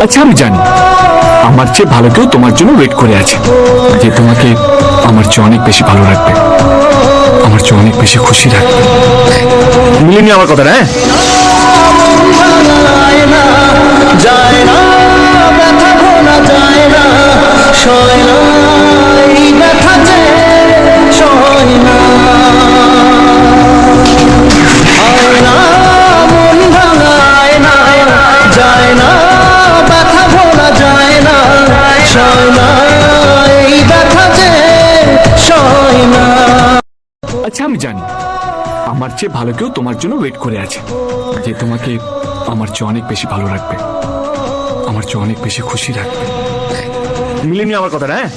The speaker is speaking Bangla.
আচ্ছা আমি জানি আমার চেয়ে ভালো কেউ তোমার জন্য ওয়েট করে আছে, যে তোমাকে আমার চেয়ে অনেক বেশি ভালো রাখবে, আমার চেয়ে অনেক বেশি খুশি রাখবে। মিলে নি আমার কথাটা? হ্যাঁ, যায় না ব্যথা ভোলা যায় না, সয় না এই ব্যথা যে সয় না, হয় না মন ভাঙায় না, যায় না ব্যথা ভোলা যায় না, সয় না এই ব্যথা যে সয় না। আচ্ছা আমি জানি আমার চেয়ে ভালো কেউ তোমার জন্য ওয়েট করে আছে, যে তোমাকে আমার চেয়ে অনেক বেশি ভালো রাখবে, আমার চেয়ে অনেক বেশি খুশি রাখবে। মিলে নি আমার কথাটা? হ্যাঁ।